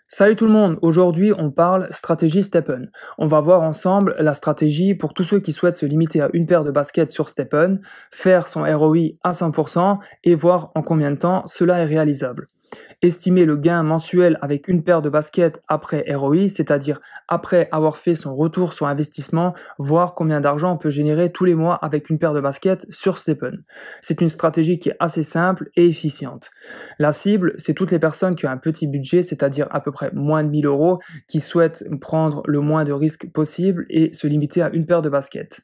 Salut tout le monde, aujourd'hui on parle stratégie Stepn. On va voir ensemble la stratégie pour tous ceux qui souhaitent se limiter à une paire de baskets sur Stepn, faire son ROI à 100% et voir en combien de temps cela est réalisable. Estimer le gain mensuel avec une paire de baskets après ROI, c'est-à-dire après avoir fait son retour sur investissement, voir combien d'argent on peut générer tous les mois avec une paire de baskets sur Stepn. C'est une stratégie qui est assez simple et efficiente. La cible, c'est toutes les personnes qui ont un petit budget, c'est-à-dire à peu près moins de 1000 euros, qui souhaitent prendre le moins de risques possible et se limiter à une paire de baskets.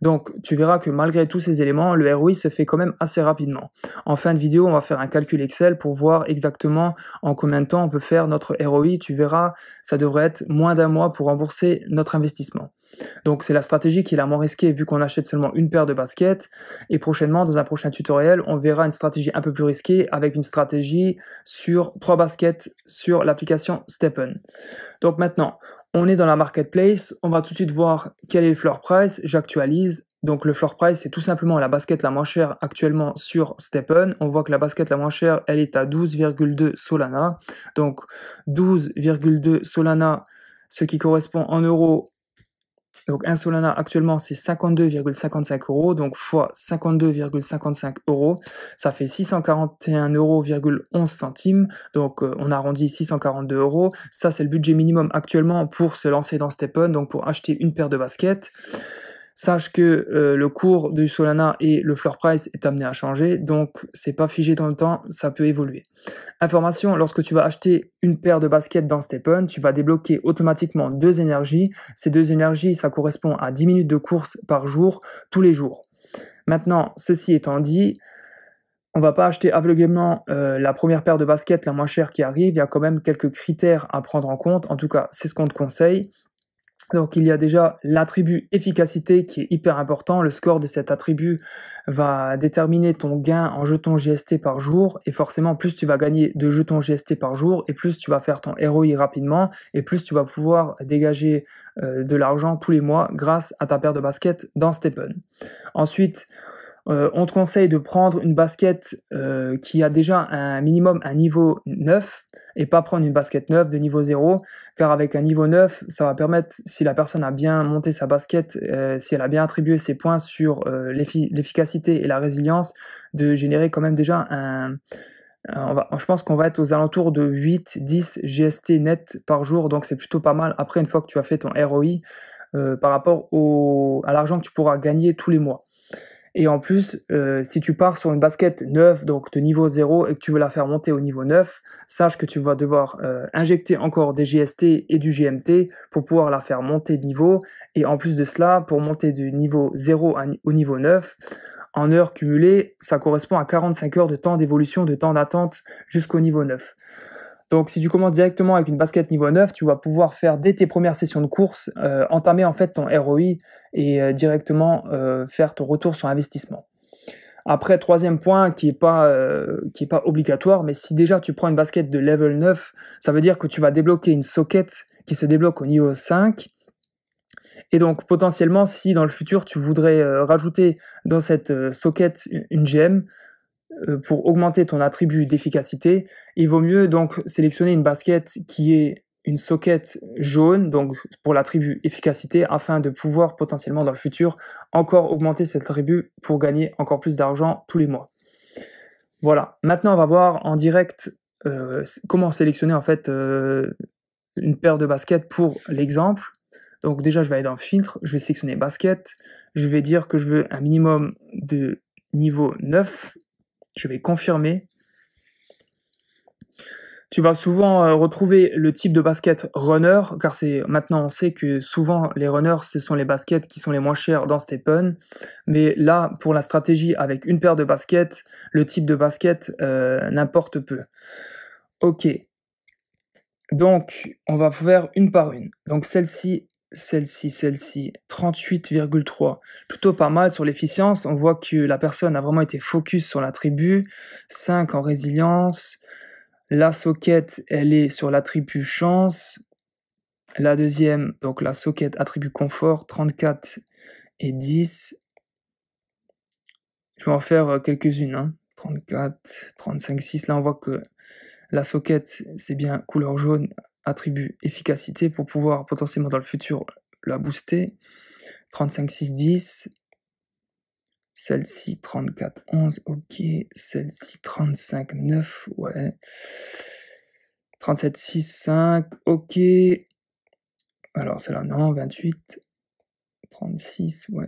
Donc, tu verras que malgré tous ces éléments, le ROI se fait quand même assez rapidement. En fin de vidéo, on va faire un calcul Excel pour voir exactement en combien de temps on peut faire notre ROI. Tu verras, ça devrait être moins d'un mois pour rembourser notre investissement. Donc, c'est la stratégie qui est la moins risquée vu qu'on achète seulement une paire de baskets. Et prochainement, dans un prochain tutoriel, on verra une stratégie un peu plus risquée avec une stratégie sur 3 baskets sur l'application Stepn. Donc maintenant, on est dans la marketplace, on va tout de suite voir quel est le floor price, j'actualise. Donc le floor price, c'est tout simplement la basket la moins chère actuellement sur Stepn. On voit que la basket la moins chère, elle est à 12,2 Solana. Donc 12,2 Solana, ce qui correspond en euros. Donc un Solana actuellement c'est 52,55 euros, donc fois 52,55 euros, ça fait 641,11 euros, donc on arrondit 642 euros. Ça c'est le budget minimum actuellement pour se lancer dans Stepn, donc pour acheter une paire de baskets. Sache que le cours du Solana et le floor price est amené à changer, donc c'est pas figé dans le temps, ça peut évoluer. Information, lorsque tu vas acheter une paire de baskets dans Stepn, tu vas débloquer automatiquement 2 énergies. Ces 2 énergies, ça correspond à 10 minutes de course par jour, tous les jours. Maintenant, ceci étant dit, on va pas acheter aveuglément la première paire de baskets la moins chère qui arrive, il y a quand même quelques critères à prendre en compte, en tout cas c'est ce qu'on te conseille. Donc il y a déjà l'attribut efficacité qui est hyper important. Le score de cet attribut va déterminer ton gain en jetons GST par jour et forcément plus tu vas gagner de jetons GST par jour et plus tu vas faire ton ROI rapidement et plus tu vas pouvoir dégager de l'argent tous les mois grâce à ta paire de baskets dans Stepn. Ensuite, on te conseille de prendre une basket qui a déjà un minimum un niveau 9 et pas prendre une basket neuve de niveau 0, car avec un niveau 9, ça va permettre, si la personne a bien monté sa basket, si elle a bien attribué ses points sur l'efficacité et la résilience, de générer quand même déjà je pense qu'on va être aux alentours de 8-10 GST net par jour, donc c'est plutôt pas mal après une fois que tu as fait ton ROI par rapport à l'argent que tu pourras gagner tous les mois. Et en plus, si tu pars sur une basket neuve, donc de niveau 0, et que tu veux la faire monter au niveau 9, sache que tu vas devoir injecter encore des GST et du GMT pour pouvoir la faire monter de niveau. Et en plus de cela, pour monter du niveau 0 au niveau 9, en heures cumulées, ça correspond à 45 heures de temps d'évolution, de temps d'attente jusqu'au niveau 9. Donc si tu commences directement avec une basket niveau 9, tu vas pouvoir faire dès tes premières sessions de course, entamer en fait ton ROI et directement faire ton retour sur investissement. Après, troisième point qui est pas obligatoire, mais si déjà tu prends une basket de level 9, ça veut dire que tu vas débloquer une socket qui se débloque au niveau 5. Et donc potentiellement, si dans le futur tu voudrais rajouter dans cette socket une gemme, pour augmenter ton attribut d'efficacité, il vaut mieux donc sélectionner une basket qui est une socket jaune, donc pour l'attribut efficacité, afin de pouvoir potentiellement dans le futur encore augmenter cet attribut pour gagner encore plus d'argent tous les mois. Voilà, maintenant on va voir en direct comment sélectionner en fait une paire de baskets pour l'exemple. Donc déjà je vais aller dans filtre, je vais sélectionner basket, je vais dire que je veux un minimum de niveau 9. Je vais confirmer. Tu vas souvent retrouver le type de basket runner, car maintenant on sait que souvent les runners, ce sont les baskets qui sont les moins chères dans Stepn. Mais là, pour la stratégie avec une paire de baskets, le type de basket n'importe peu. Ok. Donc, on va faire une par une. Donc celle-ci, 38,3. Plutôt pas mal sur l'efficience. On voit que la personne a vraiment été focus sur l'attribut. 5 en résilience. La socket, elle est sur l'attribut chance. La deuxième, donc la socket attribut confort, 34 et 10. Je vais en faire quelques-unes. 34, 35, 6. Là, on voit que la socket, c'est bien couleur jaune, attribut efficacité pour pouvoir potentiellement dans le futur la booster. 35, 6, 10. Celle-ci, 34, 11, ok. Celle-ci, 35, 9, ouais. 37, 6, 5, ok. Alors, celle-là, non, 28, 36, ouais.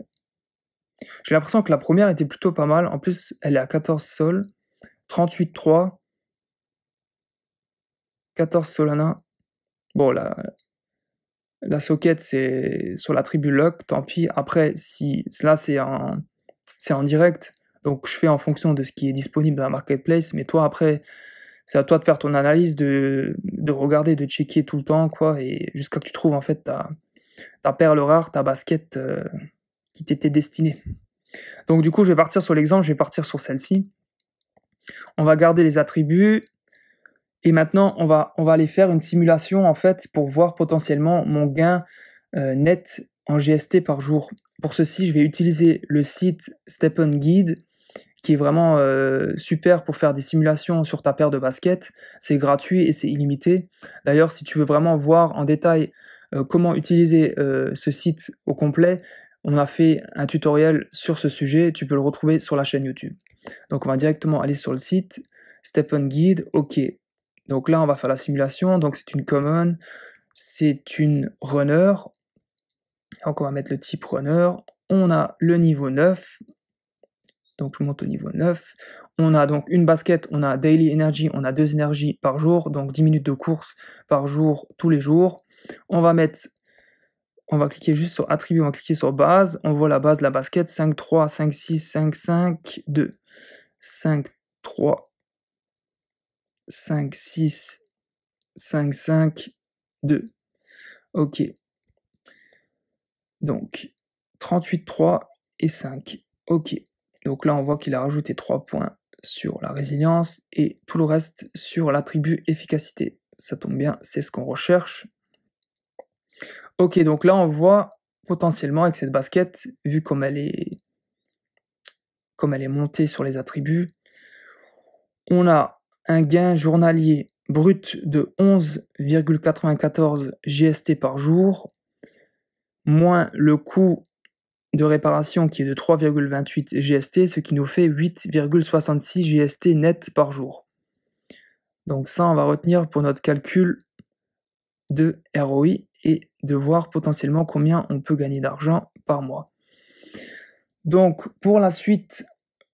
J'ai l'impression que la première était plutôt pas mal. En plus, elle est à 14 sol, 38, 3, 14 Solana. Bon, la socket, c'est sur l'attribut lock, tant pis. Après, si là, c'est en direct, donc je fais en fonction de ce qui est disponible dans la marketplace, mais toi, après, c'est à toi de faire ton analyse, de regarder, de checker tout le temps, quoi, et jusqu'à que tu trouves, en fait, ta perle rare, ta basket qui t'était destinée. Donc, du coup, je vais partir sur l'exemple, je vais partir sur celle-ci. On va garder les attributs, et maintenant, on va aller faire une simulation, en fait, pour voir potentiellement mon gain net en GST par jour. Pour ceci, je vais utiliser le site StepN Guide, qui est vraiment super pour faire des simulations sur ta paire de baskets. C'est gratuit et c'est illimité. D'ailleurs, si tu veux vraiment voir en détail comment utiliser ce site au complet, on a fait un tutoriel sur ce sujet. Tu peux le retrouver sur la chaîne YouTube. Donc, on va directement aller sur le site StepN Guide. OK. Donc là, on va faire la simulation. Donc, c'est une common, c'est une runner. Donc, on va mettre le type runner. On a le niveau 9. Donc, je monte au niveau 9. On a donc une basket, on a Daily Energy, on a 2 énergies par jour, donc 10 minutes de course par jour, tous les jours. On va cliquer juste sur attribut, on va cliquer sur base. On voit la base de la basket, 5, 3, 5, 6, 5, 5, 2. 5, 3, 5, 6, 5, 5, 2. OK. Donc, 38, 3 et 5. OK. Donc là, on voit qu'il a rajouté 3 points sur la résilience et tout le reste sur l'attribut efficacité. Ça tombe bien, c'est ce qu'on recherche. OK, donc là, on voit potentiellement avec cette basket, vu comme elle est montée sur les attributs, on a un gain journalier brut de 11,94 GST par jour, moins le coût de réparation qui est de 3,28 GST, ce qui nous fait 8,66 GST net par jour. Donc ça, on va retenir pour notre calcul de ROI et de voir potentiellement combien on peut gagner d'argent par mois. Donc pour la suite,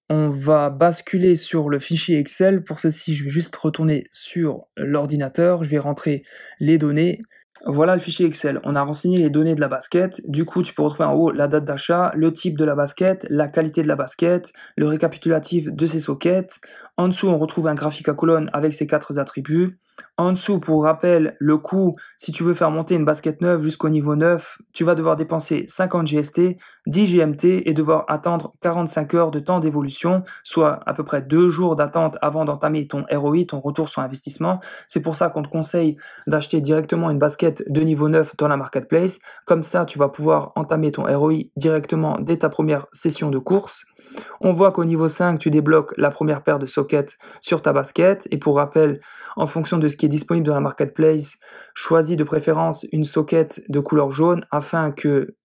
on va basculer sur le fichier Excel. Pour ceci, je vais juste retourner sur l'ordinateur, je vais rentrer les données. Voilà le fichier Excel. On a renseigné les données de la basket. Du coup, tu peux retrouver en haut la date d'achat, le type de la basket, la qualité de la basket, le récapitulatif de ses sockets. En dessous, on retrouve un graphique à colonne avec ses 4 attributs. En dessous, pour rappel, le coût, si tu veux faire monter une basket neuve jusqu'au niveau 9, tu vas devoir dépenser 50 GST, 10 GMT et devoir attendre 45 heures de temps d'évolution, soit à peu près 2 jours d'attente avant d'entamer ton ROI, ton retour sur investissement. C'est pour ça qu'on te conseille d'acheter directement une basket de niveau 9 dans la marketplace. Comme ça, tu vas pouvoir entamer ton ROI directement dès ta première session de course. On voit qu'au niveau 5, tu débloques la première paire de sockets sur ta basket. Et pour rappel, en fonction de ce qui est disponible dans la marketplace, choisis de préférence une socket de couleur jaune afin que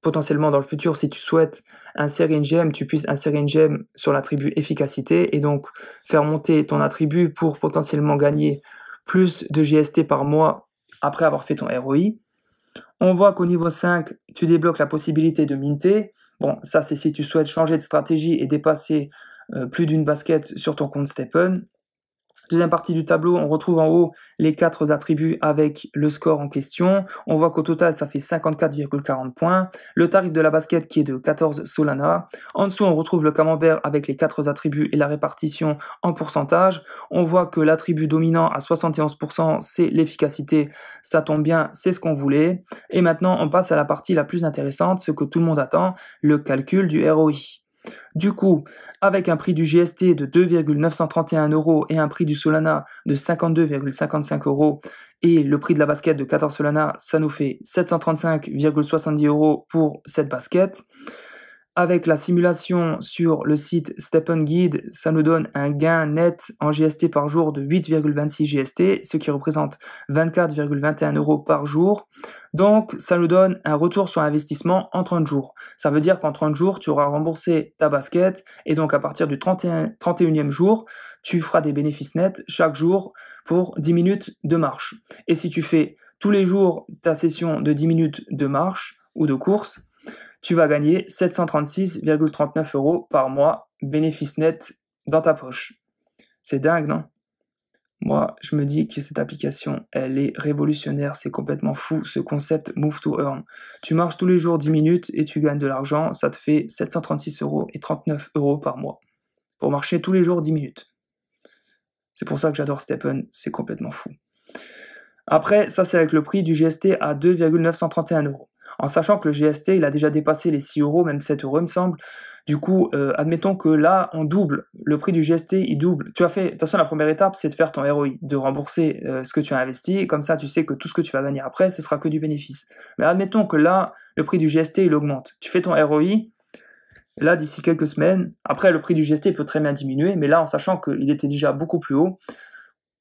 potentiellement dans le futur, si tu souhaites insérer une gemme, tu puisses insérer une gemme sur l'attribut efficacité et donc faire monter ton attribut pour potentiellement gagner plus de GST par mois après avoir fait ton ROI. On voit qu'au niveau 5, tu débloques la possibilité de minter. Bon, ça c'est si tu souhaites changer de stratégie et dépasser plus d'une basket sur ton compte StepN. Deuxième partie du tableau, on retrouve en haut les 4 attributs avec le score en question. On voit qu'au total, ça fait 54,40 points. Le tarif de la basket qui est de 14 Solana. En dessous, on retrouve le camembert avec les 4 attributs et la répartition en pourcentage. On voit que l'attribut dominant à 71%, c'est l'efficacité. Ça tombe bien, c'est ce qu'on voulait. Et maintenant, on passe à la partie la plus intéressante, ce que tout le monde attend, le calcul du ROI. Du coup, avec un prix du GST de 2,931 € et un prix du Solana de 52,55 € et le prix de la basket de 14 Solana, ça nous fait 735,70 € pour cette basket. Avec la simulation sur le site StepN Guide, ça nous donne un gain net en GST par jour de 8,26 GST, ce qui représente 24,21 € par jour. Donc, ça nous donne un retour sur investissement en 30 jours. Ça veut dire qu'en 30 jours, tu auras remboursé ta basket et donc à partir du 31e jour, tu feras des bénéfices nets chaque jour pour 10 minutes de marche. Et si tu fais tous les jours ta session de 10 minutes de marche ou de course, tu vas gagner 736,39 € par mois, bénéfice net dans ta poche. C'est dingue, non? Moi, je me dis que cette application, elle est révolutionnaire, c'est complètement fou, ce concept Move to Earn. Tu marches tous les jours 10 minutes et tu gagnes de l'argent, ça te fait 736,39 € par mois, pour marcher tous les jours 10 minutes. C'est pour ça que j'adore StepN, c'est complètement fou. Après, ça c'est avec le prix du GST à 2,931 €. En sachant que le GST, il a déjà dépassé les 6 €, même 7 € il me semble. Du coup, admettons que là, on double, le prix du GST, il double. Tu as fait, de toute façon, la première étape, c'est de faire ton ROI, de rembourser ce que tu as investi, comme ça, tu sais que tout ce que tu vas gagner après, ce sera que du bénéfice. Mais admettons que là, le prix du GST, il augmente. Tu fais ton ROI, et là, d'ici quelques semaines, après, le prix du GST peut très bien diminuer, mais là, en sachant qu'il était déjà beaucoup plus haut,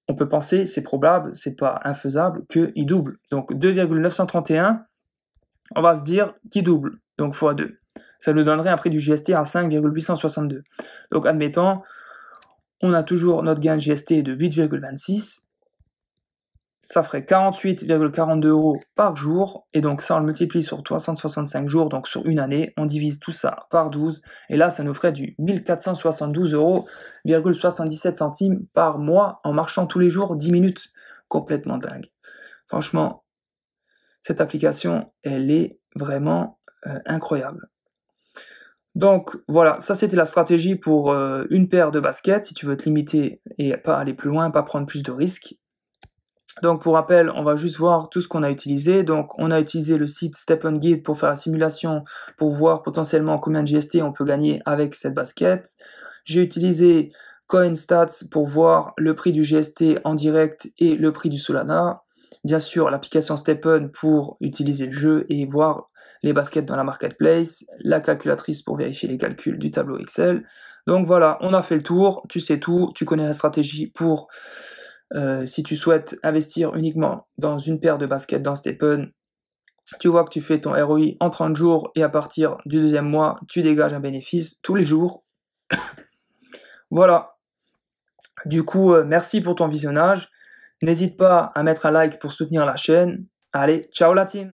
on peut penser, c'est probable, c'est pas infaisable, qu'il double. Donc 2,931, on va se dire qu'il double, donc x 2. Ça nous donnerait un prix du GST à 5,862. Donc admettons, on a toujours notre gain de GST de 8,26. Ça ferait 48,42 € par jour, et donc ça on le multiplie sur 365 jours, donc sur une année, on divise tout ça par 12, et là ça nous ferait du 1472,77 € par mois en marchant tous les jours 10 minutes. Complètement dingue. Franchement, cette application, elle est vraiment incroyable. Donc voilà, ça c'était la stratégie pour une paire de baskets, si tu veux te limiter et pas aller plus loin, pas prendre plus de risques. Donc pour rappel, on va juste voir tout ce qu'on a utilisé. Donc on a utilisé le site StepN Guide pour faire la simulation, pour voir potentiellement combien de GST on peut gagner avec cette basket. J'ai utilisé CoinStats pour voir le prix du GST en direct et le prix du Solana. Bien sûr, l'application StepN pour utiliser le jeu et voir les baskets dans la marketplace, la calculatrice pour vérifier les calculs du tableau Excel. Donc voilà, on a fait le tour, tu sais tout, tu connais la stratégie pour... si tu souhaites investir uniquement dans une paire de baskets dans StepN, tu vois que tu fais ton ROI en 30 jours et à partir du deuxième mois, tu dégages un bénéfice tous les jours. Voilà. Du coup, merci pour ton visionnage. N'hésite pas à mettre un like pour soutenir la chaîne. Allez, ciao la team!